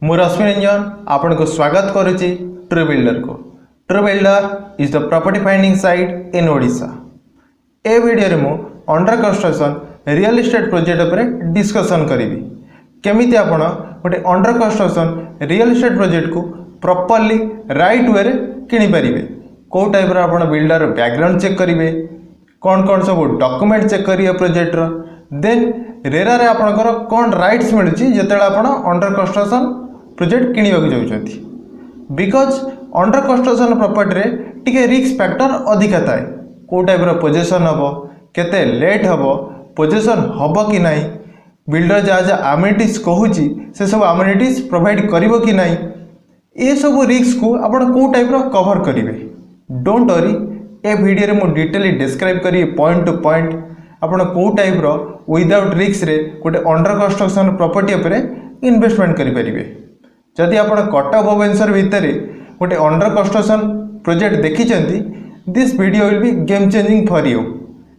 मु रश्मि रंजन आपन को स्वागत करुच्ची ट्रू बिल्डर को। True builder is the property finding site in Odisha. A video रे मु under construction real estate project उपरे डिस्कशन करिवि। केमिति आपण गोटे under construction real estate project को प्रॉपर्ली राइट वे रे किनि परिबे, को टाइप रो आपण बिल्डर बैकग्राउंड चेक करिवे, कौन कौन सब डॉक्यूमेंट चेक करिवे प्रोजेक्ट रो, देन रेरा रे आपनकर कौन राइट्स मिलुची जेतेला आपण अंडर कंस्ट्रक्शन प्रोजेक्ट किनिबा को जाउछथि। बिकॉज अंडर कंस्ट्रक्शन प्रॉपर्टी रे टिके रिस्क फैक्टर अधिका थाए। को टाइप रो पोजीशन हबो, केते लेट हबो, पोजीशन हबो कि नाही, बिल्डर जहाँ जहाँ अम्यूनिटीज कहूची से सब अम्यूनिटीज प्रोवाइड करिवो कि नाही, ये सब रिस्क को आपण को टाइप रो कवर करिवे। डोंट वरी, ए वीडियो रे मु डिटेली डिस्क्राइब करी पॉइंट टू पॉइंट आपण को टाइप रो विदाउट रिस्क रे गोटे अंडर कंस्ट्रक्शन प्रॉपर्टी उपरे इन्वेस्टमेंट करि परिबे। जदि आपण कटक भुवनेश्वर भितर गोटे अंडर कंस्ट्रक्शन प्रोजेक्ट देखिचंती, this video will be game changing for you.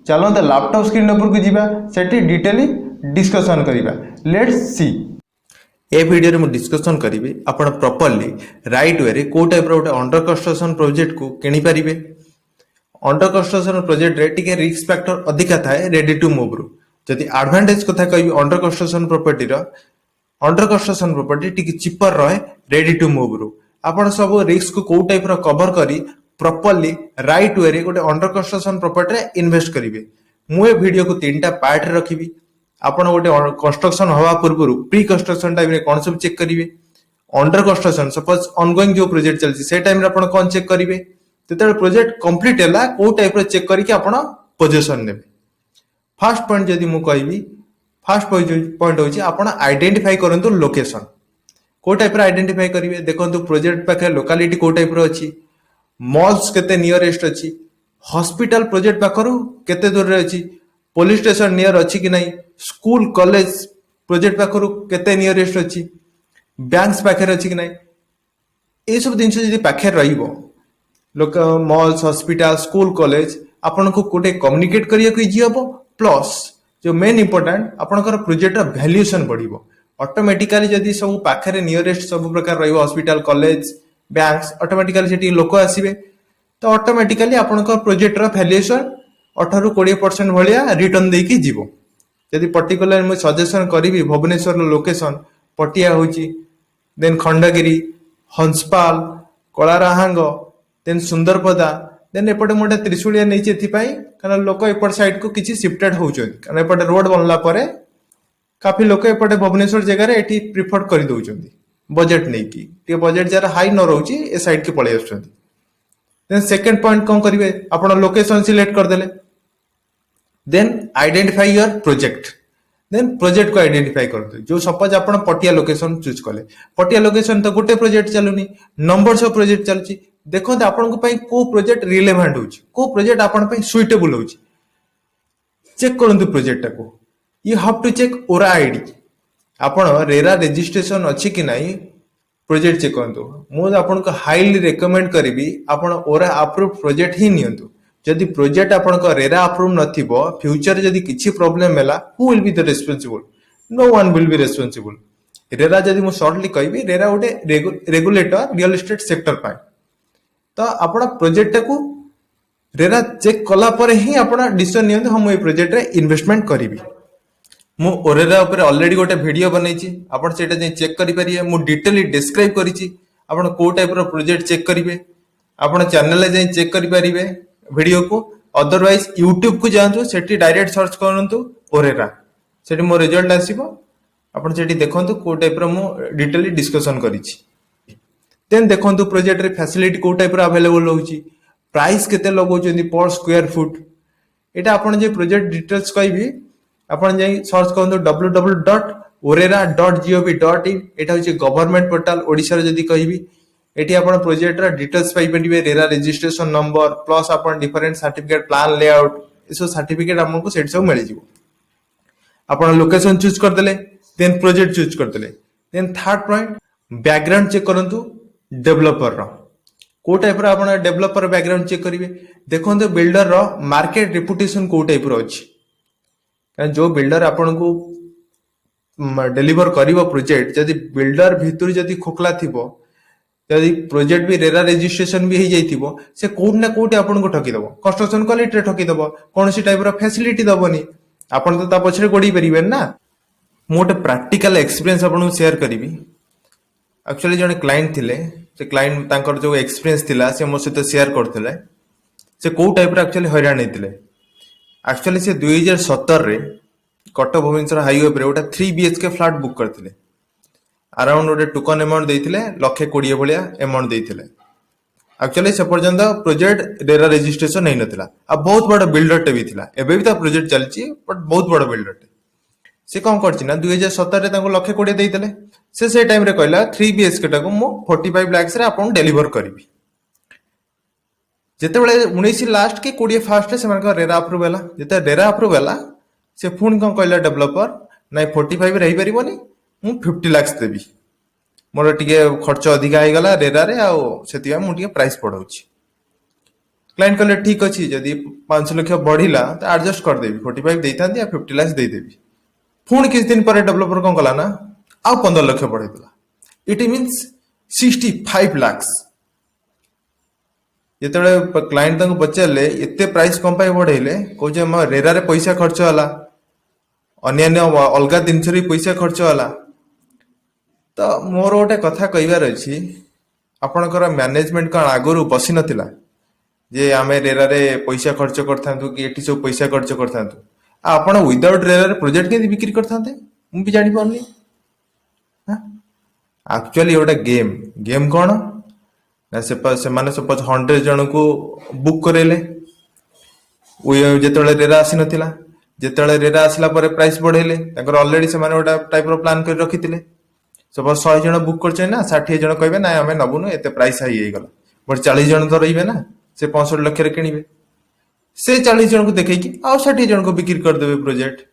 चलो तो लैपटॉप स्क्रीन ऊपर को जीवा, सेठी डिटेली डिस्कशन करिबा। Let's see. ए वीडियो रे मु डिस्कशन करिवे आपण प्रॉपर्ली राइट वे रे को टाइप रो गोटे अंडर कंस्ट्रक्शन प्रोजेक्ट को किनि परिबे। अंडर कंस्ट्रक्शन प्रोजेक्ट रे टिके रिस्क फैक्टर अधिका थाए रेडी टू मूव रो। जदि एडवांटेज कथा कहबी अंडर कंस्ट्रक्शन प्रॉपर्टी रो, अंडर कंस्ट्रक्शन प्रॉपर्टी टिके चिपर रहे रेडी टू मूव रो। आपण सब रिस्क को को टाइप रो कवर करी प्रॉपर्ली राइट वे रे गोटे अंडर कंस्ट्रक्शन प्रॉपर्टी रे इन्वेस्ट करिवे। मु ए वीडियो को तीनटा पार्ट रे रखिबी। आपण गोटे कंस्ट्रक्शन हवा पूर्व प्री कंस्ट्रक्शन टाइम रे कोन सब चेक करिवे, अंडर कंस्ट्रक्शन सपोज ऑनगोइंग जो प्रोजेक्ट चलची से टाइम रे आपण कोन चेक करिवे, तेतले प्रोजेक्ट कंप्लीट हैला को टाइप रो चेक करी कि आपण पोजीशन नेबे। फर्स्ट पॉइंट जदि मु कहबी, फर्स्ट पॉइंट होची आपण आइडेंटिफाई करंतु लोकेशन। को टाइप रो आइडेंटिफाई करिवे, देखंतु प्रोजेक्ट पाखे लोकालिटी को टाइप रो अछि, मॉल्स केते नियरेस्ट अछि, हॉस्पिटल प्रोजेक्ट पाखरु केते दूर रे अछि, पुलिस स्टेशन नियर अछि कि नहीं, स्कूल कॉलेज प्रोजेक्ट पाखरु केते नियरेस्ट अछि, बैंक्स पाखे अछि कि नहीं, ए सब दिन जदि पाखे रहिबो, लोक मॉल्स हॉस्पिटल स्कूल कॉलेज आपन को कोटे कम्युनिकेट करिया को इजी हबो। प्लस जो मेन इंपोर्टेंट आपनकर प्रोजेक्ट रा वैल्यूएशन बढ़िबो। ऑटोमेटिकली जदि सब पाखे रे नियरेस्ट सब प्रकार रहिबो हॉस्पिटल कॉलेज बैंक्स, ऑटोमेटिकली सेठी लोक आसीबे, तो ऑटोमेटिकली आपनकर प्रोजेक्ट रा वैल्यूएशन 18-20% भलिया रिटर्न देकी जीवो। जदि पर्टिकुलर मु सजेशन करिवि भुवनेश्वर लोकेशन पटिया होची, then Khandagiri, Hanspal, Kalarahanga, then Sundarpada, then एपटे मोटे त्रिशूलिया नैचे एथिपाई कारण लोक एपट साइड को किछि शिफ्टेड होउछन, कारण एपटे रोड बनला परे काफी लोक एपटे भुवनेश्वर जगह रे एठी प्रिफर करि दउछन्ती बजट नै की टे बजट जरा हाई न रहउची ए साइड के पळे आछन्ती। देन सेकंड पॉइंट कोन करिवे, आपण लोकेशन सिलेक्ट कर देले, then identify your project, then project को आइडेंटिफाई करते। जो सपोज आपण पटिया लोकेशन चूज कले, पटिया लोकेशन तो गोटे प्रोजेक्ट चलुनी, नंबर्स ऑफ प्रोजेक्ट चलची, देखो आपन को पई को प्रोजेक्ट रिलेवेंट होची, को प्रोजेक्ट आपन पई सुइटेबल होची, चेक करंतु प्रोजेक्ट को। यू हैव टू चेक ओरा आईडी, आपन रेरा रजिस्ट्रेशन अछि कि नाही प्रोजेक्ट चेक करंतु। मु आपन को हाईली रिकमेंड करबी आपन ओरा अप्रूव्ड प्रोजेक्ट ही नियंतु। जदि प्रोजेक्ट आपन को रेरा अप्रूव नथिबो, फ्यूचर जदि किछि प्रॉब्लम हैला, who will be the responsible? No one will be responsible. RERA जदि मु शॉर्टली कहबी, रेरा गोटे रेगुलेटर रियल एस्टेट सेक्टर पाए, तो आपण प्रोजेक्ट को रेरा चेक कला पर ही आपण डिसीजन नियंतु हम ए प्रोजेक्ट रे इन्वेस्टमेंट करिवि। मु ओरेरा ऊपर ऑलरेडी गोटे वीडियो बनैछि, आपण सेटा जे चेक करि परिए। मु डिटेली डिस्क्राइब करिछि आपण को टाइप रो प्रोजेक्ट चेक करिवे, आपण चैनल ले जे चेक करि परिवे वीडियो को। अदरवाइज यूट्यूब को जांतु, सेठी डायरेक्ट सर्च करंतु ओरेरा, सेठी मो रिजल्ट आसीबो, आपण सेठी देखंतु को टाइप रो मु डिटेली डिस्कशन करिछि। देन देखंतु प्रोजेक्ट रे फैसिलिटी को टाइप रो अवेलेबल होउछि, प्राइस केते लगौछन्ती पर स्क्वायर फुट। एटा आपण जे प्रोजेक्ट डिटेल्स कहबी, आपण जे सर्च करंतु www.orera.gov.in, एटा होछि गवर्नमेंट पोर्टल ओडिसा रे। जदी कहबी एठी आपण प्रोजेक्ट रा डिटेल्स पाई परिबे, रेरा रजिस्ट्रेशन नंबर प्लस आपण डिफरेंट सर्टिफिकेट प्लान लेआउट, एसो सर्टिफिकेट हमको सेट सब मिल जिवो। आपण लोकेशन चूज कर देले, देन प्रोजेक्ट चूज कर देले। Then third point background check करंतु डेवलपर रो। को टाइप रो आपण डेवलपर बैकग्राउंड चेक करिवे, देखंतु बिल्डर रो मार्केट रेपुटेशन को टाइप रो अछि। जो बिल्डर आपण को डेलीवर करिवो प्रोजेक्ट जदि बिल्डर भितर जदि खोखला थिबो जदि प्रोजेक्ट भी रेरा रजिस्ट्रेशन भी हो जाइथिबो से कोउट ना कोउट आपन को ठकी दबो कंस्ट्रक्शन क्वालिटी ठकी दबो कोनसी टाइप रो फैसिलिटी दबोनी आपन तो ता पछरे गोडी परिबेन ना। मोटे प्रैक्टिकल एक्सपीरियंस आपन शेयर करिवि। एक्चुअली जने क्लाइंट थिले से क्लाइंट तांकर जो एक्सपीरियंस थिला से मो सहित शेयर करथिले से को टाइप रो एक्चुअली हैरान हेतिले। एक्चुअली से 2017 रे कटक भुवनेश्वर हाईवे पर गोटे 3 BHK फ्लैट बुक करथिले अराउंड गोटे टोकन अमाउंट देइथिले 1,20,00,000 भलिया अमाउंट देइथिले। एक्चुअली से पर्यंत प्रोजेक्ट रेरा रजिस्ट्रेशन नहीं नथिला आ बहुत बड़ बिल्डर टे भी थिला एबे भी ता प्रोजेक्ट चलची बट बहुत बड़ बिल्डर टे से कौन करछि ना 2017 रे तांको 1,20,00,000 देइथिले से टाइम रे कहला 3 BHK टाको मो 45 लाख रे आपन डेलीवर करबी। जेते बेले 19 लास्ट के 20 फास्ट रे सेमान का रेरा अप्रूव होला जेते रेरा अप्रूव होला से पुणी कौन कहला डेवलपर नाइ 45 रही परिबोनी मु 50 लाख देबी मोर टिके खर्च अधिका आइ गला रेरा रे आ सेतिया मु टिके प्राइस पढौछि। क्लाइंट कहले ठीक अछि जदी 5 लाख बढ़िला त एडजस्ट कर देबी 45 देइथांती आ 50 लाख देइ देबी। पुणी किछ दिन पर डेवलपर कौन कला ना आ 15 लाख बढ़ै दिला इट मींस 65 लाख। जेतेबेले क्लाइंट तांको पचारले एते प्राइस कम पाई बढ़ेले कहजे म रेरा रे पैसा खर्च होला अन्य अलगा दिन रे पैसा खर्च होला। तो मोर गोटे कथा कहबार अछि आपनकर मैनेजमेंट का आगरु बसी नथिला जे आमे रेरा रे पैसा खर्च करथांतु कि एटी सब पैसा खर्च करथांतु आपण विदाउट रेरा रे प्रोजेक्ट के बिक्री करथांते मु भी जानि पाउनी। एक्चुअली गोटे गेम कोन ना से माने सपोज 100 जन को बुक करेले जेतेबेले रेरा आसी नथिला जेतेबेले रेरा आसिला परे प्राइस बढ़ेले ताकर ऑलरेडी से माने गोटा टाइप रो प्लान कर रखिथिले सपोज 100 जन बुक करछे ना 60 जन कहबे ना हमें नबुनु एते प्राइस हाई हे गला बट 40 जन तो रहिबे ना से 65 लाख रे किनिबे से 40 जन को देखै कि आ 60 जन को बिक्री कर देबे प्रोजेक्ट।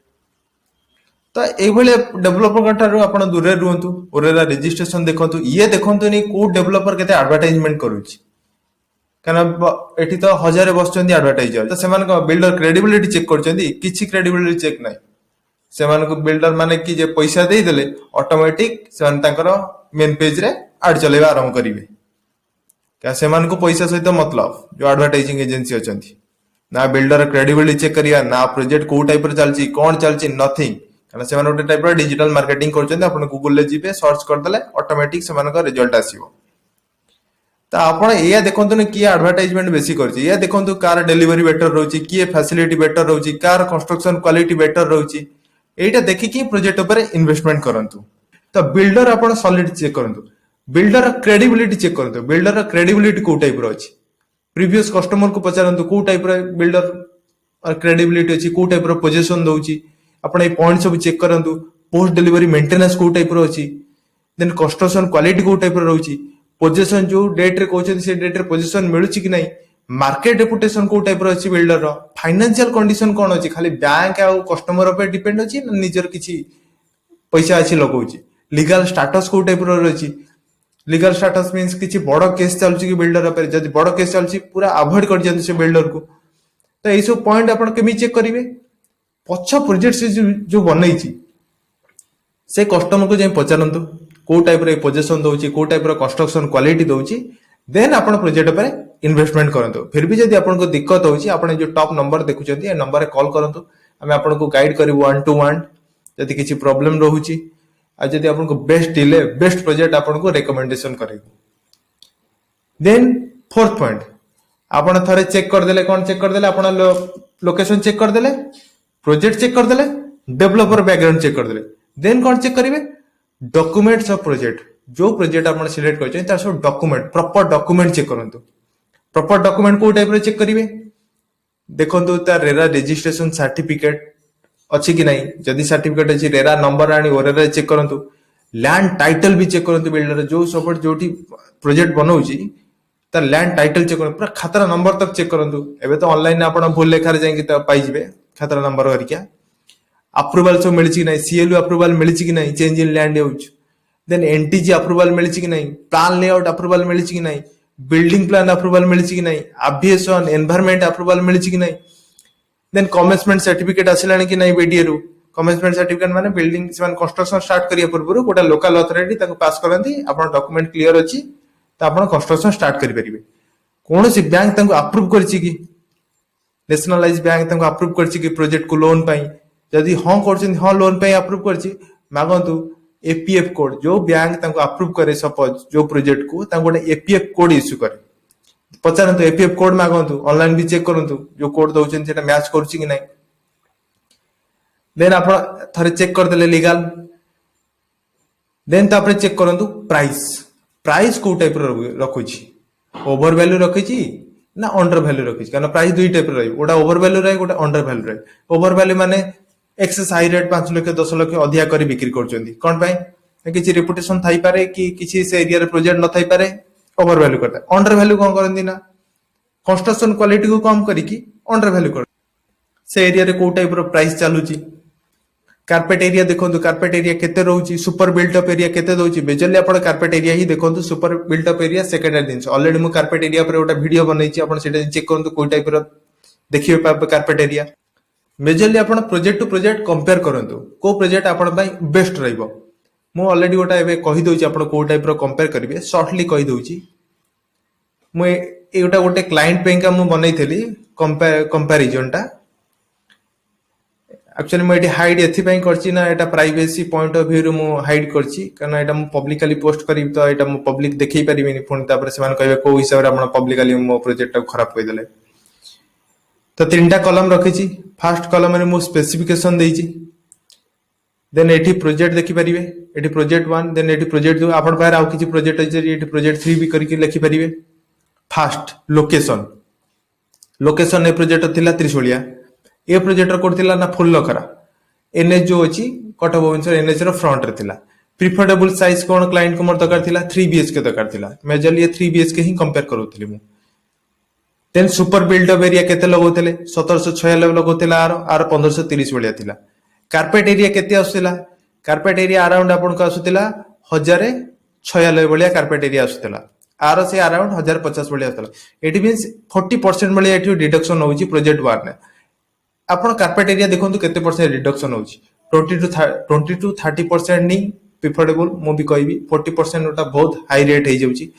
तो ए भले डेवलपर कठारु आपण दूर रे रहंतु ओरेरा रजिस्ट्रेशन देखंतु ये देखंतु नि को डेवलपर केते एडवर्टाइजमेंट करूछि काना एठी तो हजार बसचंदी एडवर्टाइजर तो सेमान को बिल्डर क्रेडिबिलिटी चेक करचंदी किछि क्रेडिबिलिटी चेक नाही सेमान को बिल्डर माने कि जे पैसा दे देले ऑटोमेटिक सेमान तांकर मेन पेज रे एड चलेबा आरंभ करिवे क्या सेमान को पैसा सहित मतलब जो एडवर्टाइजिंग एजेंसी अछंती ना बिल्डर क्रेडिबिलिटी चेक करिया ना प्रोजेक्ट को टाइप रे चलची कोन चलची नथिंग काना सेमान ओटे टाइप रे डिजिटल मार्केटिंग करचंदी आपण गूगल ले जिबे सर्च कर देले ऑटोमेटिक सेमान का रिजल्ट आसीबो। तो आपण एया देखंतु ने किया एडवर्टाइजमेंट बेसी करची या देखंतु कार डिलीवरी बेटर रहउची किए फैसिलिटी बेटर रहउची कार कंस्ट्रक्शन क्वालिटी बेटर रहउची एटा देखि कि प्रोजेक्ट ऊपर इन्वेस्टमेंट करंतु। तो बिल्डर आपण सॉलिड चेक करंतु बिल्डर क्रेडिबिलिटी चेक करंतु बिल्डर क्रेडिबिलिटी को टाइप रो अछि प्रीवियस कस्टमर को पचारंतु को टाइप रो बिल्डर क्रेडिबिलिटी अछि को टाइप रो पोजीशन दउची आपण ए पॉइंट सब चेक करंतु पोस्ट डिलीवरी मेंटेनेंस को टाइप रो अछि देन कंस्ट्रक्शन क्वालिटी को टाइप रो रहउची पोजीशन जो डेट रे कहउछन से डेट रे पोजीशन मिलुची कि नहीं मार्केट रेपुटेशन को टाइप रो अछि बिल्डर रो फाइनेंशियल कंडीशन कोन अछि खाली बैंक आ कस्टमर पे डिपेंड अछि न निजर किछि पैसा अछि लगउची लीगल स्टेटस को टाइप रो अछि लीगल स्टेटस मींस किछि बड़ केस चलछि कि बिल्डर पे जदि बड़ केस चलछि पूरा अवॉइड कर जंतु से बिल्डर को। तो ए सब पॉइंट आपण केमि चेक करिवे पछ प्रोजेक्ट से जो बनैछि से कस्टमर को जे पचारंतु को टाइप रे पोजीशन दउची को टाइप रो कंस्ट्रक्शन क्वालिटी दउची देन आपण प्रोजेक्ट पर इन्वेस्टमेंट करंतु। फिर भी जदि आपण को दिक्कत होउची आपण जो टॉप नंबर देखुचंती ए नंबर रे कॉल करंतु हमें आपण को गाइड करिवो 1 to 1 जदि किछि प्रॉब्लम रहउची आ जदि आपण को बेस्ट प्रोजेक्ट आपण को रिकमेंडेशन करेगो। देन फोर्थ पॉइंट आपण थरे चेक कर देले कोन चेक कर देले आपण लोकेशन चेक कर देले प्रोजेक्ट चेक कर देले डेवलपर बैकग्राउंड चेक कर देले देन कोन चेक करिवे डॉक्यूमेंट्स ऑफ प्रोजेक्ट जो प्रोजेक्ट आपण सिलेक्ट करछे तार सब डॉक्यूमेंट प्रॉपर डॉक्यूमेंट चेक करंतु प्रॉपर डॉक्यूमेंट को टाइप रे चेक करिवे देखंतु तार रेरा रजिस्ट्रेशन सर्टिफिकेट अछि कि नहीं जदि सर्टिफिकेट अछि रेरा नंबर आनी ओरेरा चेक करंतु लैंड टाइटल भी चेक करंतु बिल्डर जो सपोर्ट जोठी प्रोजेक्ट बनौची तार लैंड टाइटल चेक करंतु पूरा खतरा नंबर तक चेक करंतु एबे तो ऑनलाइन आपण भूल लेखा रे जाई कि पाई जिवे खतरा नंबर हरिका अप्रूवल सब मिलछि कि नहीं सीएलयू अप्रूवल मिलछि कि नहीं change in land use then NTG approval मिलछि कि नहीं प्लान लेआउट अप्रूवल मिलछि कि नहीं बिल्डिंग प्लान अप्रूवल मिलछि कि नहीं एविएशन एनवायरनमेंट अप्रूवल मिलछि कि नहीं देन कमेंसमेंट सर्टिफिकेट आसिलानी कि नहीं बीडीए रु कमेंसमेंट सर्टिफिकेट माने बिल्डिंग से कंस्ट्रक्शन स्टार्ट करिया पूर्व गोटे लोकल अथॉरिटी ताको पास करंती आपण डॉक्यूमेंट क्लियर अछि त आपण कंस्ट्रक्शन स्टार्ट करि परिबे कौन सी बैंक ताको अप्रूव करछि कि नेशनलाइज बैंक ताको अप्रूव करछि कि प्रोजेक्ट को लोन पाई जदि हां करछन हां लोन पाई अप्रूव करछि मागंतु एपीएफ कोड जो बैंक ताको अप्रूव करे सपोज जो प्रोजेक्ट को ताको गोटे एपीएफ कोड इश्यू करे पचारंतु एपीएफ कोड मागंतु ऑनलाइन भी चेक करंतु जो कोड दउछन सेटा मैच करछि कि नै देन आप थरे चेक कर देले लीगल देन तापर चेक करंतु प्राइस प्राइस को टाइप रो रखुची ओवर वैल्यू रखिची ना अंडर वैल्यू रखिची कारण प्राइस दुई टाइप रो ओटा ओवर वैल्यू रहे गोटा अंडर वैल्यू रहे ओवर वैल्यू माने excess high rate 5 lakh 10 lakh अधिया करी बिक्री करचोंदी कोन पाए किछि रेपुटेशन थाई पारे कि किछि से एरिया रे प्रोजेक्ट न थाई पारे ओवर वैल्यू करता अंडर वैल्यू कोन करंदी ना कंस्ट्रक्शन क्वालिटी को कम करी कि अंडर वैल्यू कर से एरिया रे को टाइप रो प्राइस चालुची कार्पेट एरिया देखो कार्पेट एरिया केते रहउची सुपर बिल्ट अप एरिया केते दउची बेजली आपण कार्पेट एरिया ही देखो super built up area secondary दिन ऑलरेडी मु कार्पेट एरिया पर ओटा वीडियो बनैछि आपण सेटा चेक करंतु कोइ टाइप रो देखियो कार्पेट एरिया मेजरली आपण प्रोजेक्ट टू प्रोजेक्ट कंपेयर करंतु को प्रोजेक्ट आपण पई बेस्ट रहइबो मु ऑलरेडी ओटा एबे कहि दउची आपण को टाइप रो कंपेयर करिवे शॉर्टली कहि दउची मु एटा गोटे क्लाइंट पेंका मु बनैथली कंपैरिजन टा एक्चुअली मैं हाइड एथि करछि ना एटा प्राइवेसी पॉइंट ऑफ व्यू रो मु हाइड करछि कारण एटा मु पब्लिकली पोस्ट करी तो एटा मु पब्लिक देखै परिबिनी फोन तापर से मान कहबे को हिसाब रे आपण पब्लिकली मो प्रोजेक्ट खराब कहि देले तो तीनटा कॉलम रखिछि फर्स्ट कॉलम रे मु स्पेसिफिकेशन देइछि देन एठी प्रोजेक्ट देखि परिबे एठी प्रोजेक्ट 1 देन एठी प्रोजेक्ट 2 आपण बाहर आउ किछि प्रोजेक्ट अछि एठी प्रोजेक्ट 3 भी करके लिखि परिबे फर्स्ट लोकेशन लोकेशन ए प्रोजेक्ट थिला त्रिशूलिया ए प्रोजेक्ट कोड थिला ना फुल लखरा एनएच जो अछि कटक भुवनेश्वर एनएच रो फ्रंट रे थिला प्रिफरेबल साइज कोन क्लाइंट को मोर दरकार थिला 3 बीएचके दरकार थिला मेजरली ये 3 बीएचके ही कंपेयर करूथली मु then super build up area केते लगोतले 1796 लगोतला आर 1530 बलिया थिला कार्पेट एरिया केते आसुतला कार्पेट एरिया अराउंड आपन को आसुतला 1096 बलिया कार्पेट एरिया आसुतला आर से अराउंड 1050 बलिया आसुतला इट मींस 40% बलिया एठी डिडक्शन होउची प्रोजेक्ट 1 ने आपण कार्पेट एरिया देखंतु केते परसेंट रिडक्शन होउची 20 टू 30% नी प्रिफरेबल मु भी कहबी 40% ओटा बहुत हाई रेट हे जाउची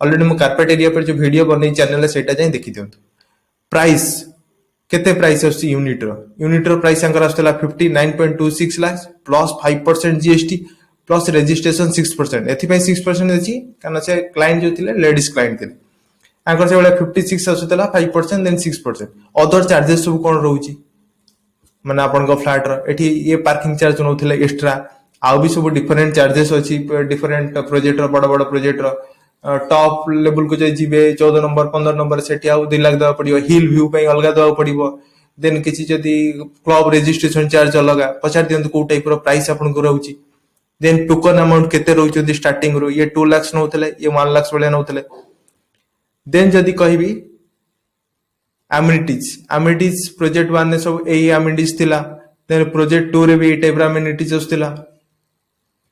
ऑलरेडी मु कार्पेट एरिया पर जो वीडियो बनै चैनल सेटा जाई देखि दियंतु प्राइस केते प्राइस आसी यूनिट रो प्राइस अंकर आस्तला 59.26 lakh plus 5% GST plus registration 6% एथि पय 6% अछि कारण से क्लाइंट जो थिले लेडीज क्लाइंट थिले अंकर से वाला 56 आसुतला 5% देन 6% अदर चार्जेस सब कोन रहउची माने आपन को फ्लैट रो एठी ये पार्किंग चार्ज नउथिले एक्स्ट्रा आउ भी सब डिफरेंट चार्जेस अछि डिफरेंट प्रोजेक्ट रो बड़ बड़ प्रोजेक्ट रो टॉप लेवल को जे जीवे 14 नंबर 15 नंबर सेठी आउ 2 लाख दवा पड़ियो हिल व्यू पे अलगा दवा पड़ियो देन किछि जदी क्लब रजिस्ट्रेशन चार्ज अलगा पछार दियंतु को टाइप रो प्राइस आपन को रहउची देन टोकन अमाउंट केते रहउची स्टार्टिंग रो ये 2 लाख नउथिले ये 1 लाख बले नउथिले देन जदी कहबी एमिनिटीज प्रोजेक्ट 1 ने सब एई एमिनिटीज थिला देन प्रोजेक्ट 2 रे भी ए टाइप रो एमिनिटीज असथिला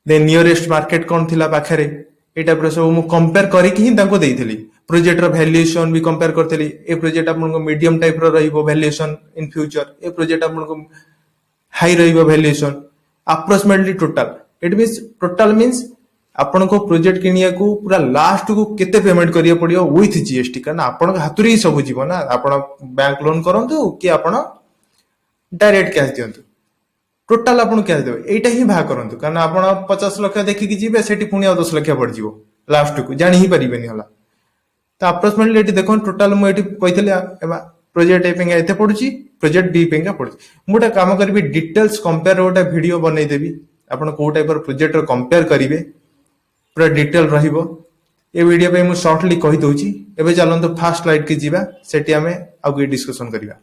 देन नियरेस्ट मार्केट कोन थिला पाखरे ए टाइप रो सब मु कंपेयर करी कि ही ताको देइथली प्रोजेक्ट रो वैल्यूएशन भी कंपेयर करथली ए प्रोजेक्ट आपन को मीडियम टाइप रो रहिबो valuation in future A project आपन को हाई रहिबो valuation approximately total it means आपण को प्रोजेक्ट किनिया को पूरा लास्ट को केते पेमेंट करिया पड़ियो विथ जीएसटी कारण आपण हातुरी ही सब जीवो ना आपण बैंक लोन करंतु कि आपण डायरेक्ट कैश दियंतु टोटल आपण कैश देबे एटा ही भा करंतु कारण आपण 50 लाख देखि कि जीबे सेठी पुनी 10 लाख पड़ जीवो लास्ट को जानि ही परिबेनी होला तो अप्रोक्सीमेटली एटी देखो टोटल मु एटी कहितले एबा प्रोजेक्ट ए पेंगा एते पडुची प्रोजेक्ट बी पेंगा पडुची मुटा काम करबी डिटेल्स कंपेयर ओटा वीडियो बनै देबी आपण को टाइप रो प्रोजेक्ट रो कंपेयर करिवे पूरा डिटेल रहिबो ए वीडियो पे मु शॉर्टली कहि दोची एबे चलंतु फर्स्ट स्लाइड के जीवा सेठी हमें आगु डिस्कशन करिवा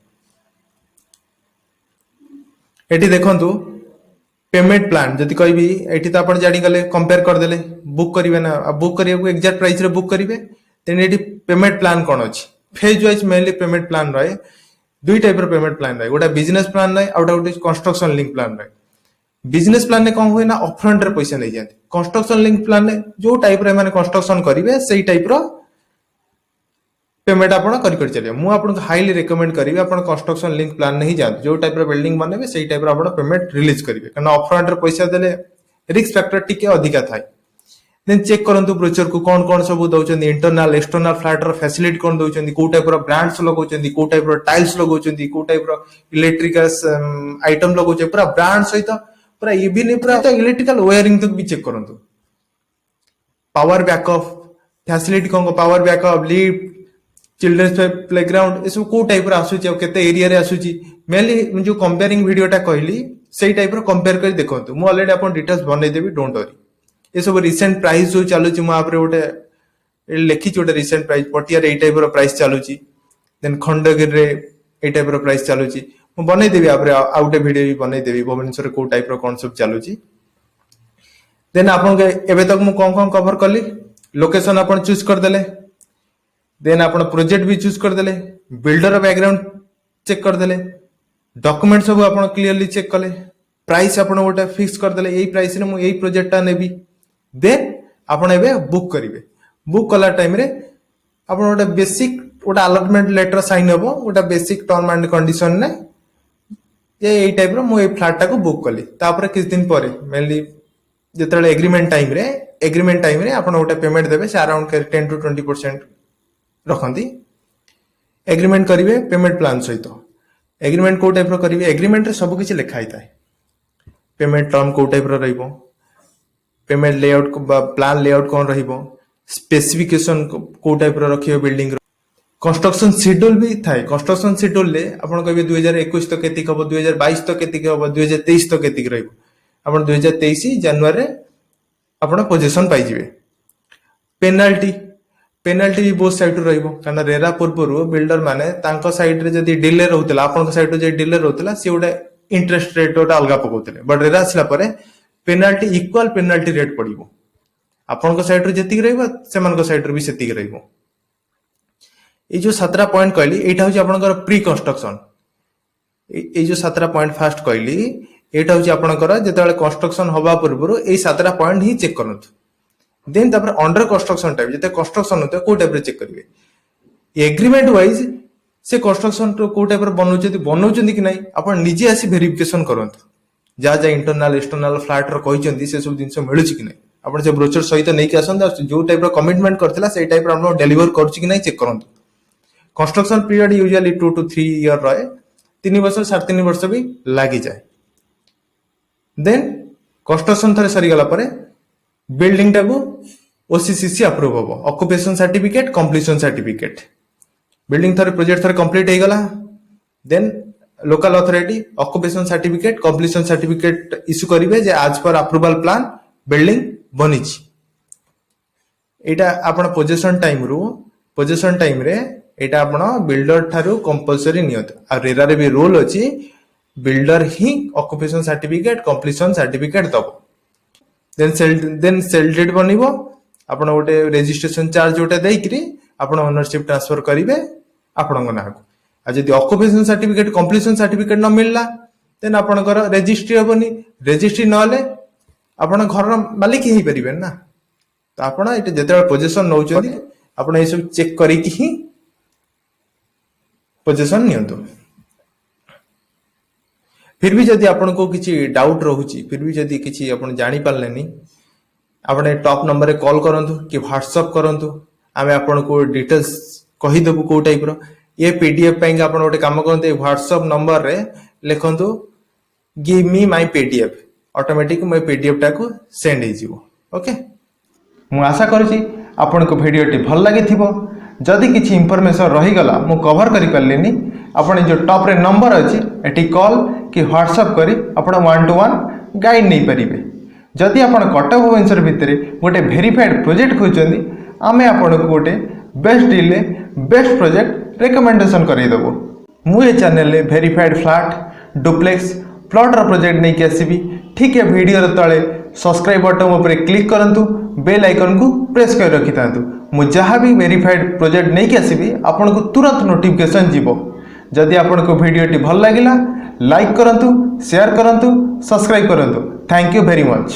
एठी देखंतु पेमेंट प्लान जति कहबी एठी त आपण जानि गले कंपेयर कर देले बुक करिवे ना बुक करिया को एग्जैक्ट प्राइस रे बुक करिवे देन एठी पेमेंट प्लान कोन अछि phase wise mainly payment plan रहे दुई टाइप रो पेमेंट प्लान रहे गोटा बिजनेस प्लान रहे out out construction link plan रहे बिजनेस प्लान ने कौन हुए ना अपफ्रंट रे पैसा नहीं जाते कंस्ट्रक्शन लिंक प्लान ने जो टाइप रे माने कंस्ट्रक्शन करिवे सेही टाइप रो पेमेंट आप कर चलिए। मुझे आपको हाईली रिकमेंड करी आप कंस्ट्रक्शन लिंक प्लान नहीं जाते, जो टाइप बिल्डिंग बनइबे से टाइप आप पेमेंट रिलीज करेंगे, कारण अपफ्रंट पैसा देले रिस्क फैक्टर टिके अधिका थाए। देन चेक करंतु ब्रोचर को कौन कौन सब दउचंदी, इंटरनल एक्सटर्नल फ्लैट रो फैसिलिटी कौन दउचंदी, को टाइप रो ब्रांड्स लगौचंदी, को टाइप रो टाइल्स लगौचंदी, को टाइप रो इलेक्ट्रिकल आइटम लगौचे, पूरा ब्रांड सहित पूरा इवन पूरा इलेक्ट्रिकल वायरिंग तक भी चेक करंतु। पावर बैकअप फैसिलिटी कौन, power backup, lift, children's playground, ये सब को टाइप रो आसुची और केते एरिया रे आसुची। मेनली जो कंपेयरिंग वीडियोटा कहली सेही टाइप रो कंपेयर कर देखंतु। मु ऑलरेडी आपन डिटेल्स बनै देबी, डोंट वरी। ये सब रिसेंट प्राइस जो चलुची मु आपरे गोटे लिखी गोटे रिसेंट प्राइस पटिया रे ए टाइप रो प्राइस चलुची, देन खंडगिरी रे ए टाइप रो प्राइस चलुची। मु बनै देबी आपरे आउटे वीडियो भी बनै देबी भुवनेश्वर को टाइप रो कौन सब चलुची। देन आपन के एबे तक मु कोन कोन कवर करली, लोकेशन आपन चूज कर देले, देन आपन प्रोजेक्ट भी चूज कर देले, बिल्डर बैकग्राउंड चेक कर देले, डॉक्यूमेंट सब आपन क्लियरली चेक कले, प्राइस आपन गोटे फिक्स कर देले, एई प्राइस रे मु एई प्रोजेक्टटा नेबी। देन आपन एबे बुक करिवे। बुक कला टाइम रे आपन गोटे बेसिक गोटे अलॉटमेंट लेटर साइन हेबो, गोटे बेसिक टर्म एंड कंडीशन ने ये एई टाइप रो मु एई फ्लैट को बुक कली। तापर किछ दिन परे मेनली जेतले एग्रीमेंट टाइम रे आपन गोटे पेमेंट देबे, से अराउंड 10 to 20% रखंती। एग्रीमेंट करिवे पेमेंट प्लान सहित। एग्रीमेंट को टाइप रो करिवे, एग्रीमेंट रे सब किछ लिखा हिताय। पेमेंट टर्म को टाइप रो रहिबो, पेमेंट लेआउट प्लान लेआउट कौन रहिबो, स्पेसिफिकेशन को टाइप रो रखियो बिल्डिंग रो, कंस्ट्रक्शन शेड्यूल भी थाए। कंस्ट्रक्शन शेड्यूल ले आपण कहबे 2021 तो केतिक हबो, 2022 तो केतिक हबो, 2023 तो केतिक रहिबो। आपण 2023 जनवरी रे आपण पोजीशन पाइ जिवे। पेनाल्टी भी बोथ साइड रहिबो, कारण रेरा पूर्व बिल्डर माने तांको साइड रे जदी डिले रहउतला, आपण साइड रे जे डिले रहउतला से उडा इंटरेस्ट रेट उडा अलगा पकोतले, बट रेरा आसला परे पेनाल्टी इक्वल पेनाल्टी रेट पड़िबो। आपण साइड रे जेतिक रहइबो सेमान साइड रे भी सेतिक रहइबो। ए जो 17 पॉइंट कहली एटा होची आपनकर प्री कंस्ट्रक्शन। ए जो 17 पॉइंट फास्ट कहली एटा होची आपनकर जेतेबेले कंस्ट्रक्शन होबा पूर्व ए 17 पॉइंट ही चेक करनथु। देन तापर अंडर कंस्ट्रक्शन टाइप जते कंस्ट्रक्शन होते को टाइप रे चेक करिवे। एग्रीमेंट वाइज से कंस्ट्रक्शन को टाइप रे बनौचंदी कि नै आपण निजे आसी वेरिफिकेशन करंतु। जा जा इंटरनल एक्सटर्नल फ्लैट रो कहिचंदी से सब जिंस मिलुची कि नै, आपण से ब्रोचर सहित नै कि आसन जो टाइप रो कमिटमेंट करथिला से टाइप रो आपण डिलीवर करछि कि नै चेक करंतु। Construction period usually 2 to 3 year रहे, 3 वर्ष 3.5 वर्ष भी लागि जाय। देन कंस्ट्रक्शन थरे सरी गला परे बिल्डिंग टाको ओसीसीसी अप्रूव होबो, occupation certificate, completion certificate. Building थरे प्रोजेक्ट थरे कंप्लीट हे गला, then local authority occupation certificate, completion certificate issue करिवे जे आज पर अप्रूवल प्लान बिल्डिंग बनिछि। एटा आपण पोजीशन टाइम रे एटा आपण बिल्डर थारू कंपलसरी नियत। आ रेरा रे भी रूल अछि बिल्डर ही ऑक्युपेशन सर्टिफिकेट, कंप्लीशन सर्टिफिकेट दबो। देन सेल डेट बनिबो, आपण गोटे रजिस्ट्रेशन चार्ज जोटा देइकरी आपण ओनरशिप ट्रांसफर करिवे आपण को नाको। आ जदी ऑक्युपेशन सर्टिफिकेट, कंप्लीशन सर्टिफिकेट न मिलला देन आपणकर रजिस्ट्री होबनी। रजिस्ट्री न हले आपण घर मालिक ही परिबेन ना। तो आपण एटा जेते पोजीशन नउचोदी आपण ए सब चेक करी कि ही पोजीशन नियंतु। फिर भी जदि आपन को किसी डाउट रहूची, फिर भी जदि किसी आपन जानि पारलेनी, आपन टॉप नंबर रे कॉल करंतु कि व्हाट्सएप करंतु। आमे आपन को डिटेल्स कहि देबु को टाइप रो। ये पीडीएफ पाइन आपन गोटे काम करंतु, व्हाट्सएप नंबर रे लिखंतु give me my PDF, automatic मैं पीडीएफ टा को सेंड हे जिवो। ओके, मु आशा करछि आपन को वीडियो टी भल लागि थिबो। जदि किछि इंफॉर्मेशन रही गला मु कवर करि पारलेनी, आपन जो टॉप रे नंबर अछि एटी कॉल कि व्हाट्सएप करी आपण 1-to-1 गाइड नहीं परिबे। जदि आपण कटक भुवनेश्वर भितरे गोटे वेरीफाइड प्रोजेक्ट खोजचंदी, आमे आपण को गोटे बेस्ट डील ले बेस्ट प्रोजेक्ट रिकमेंडेशन करै देबो। मु ए चैनल ले वेरीफाइड फ्लैट, डुप्लेक्स, प्लॉट रो प्रोजेक्ट नहीं कि आसीबी। ठीक है, वीडियो रे तळे सब्सक्राइब बटन ऊपर क्लिक करंतु, बेल आइकन को प्रेस कर रखितांतु। मु जहाँ भी वेरीफाइड प्रोजेक्ट नहीं कि आसीबी आपण को तुरंत नोटिफिकेशन जीवो। जदि आपण को वीडियो टी भल लागिला लाइक करंतु, शेयर करंतु, सब्सक्राइब करंतु। Thank you very much.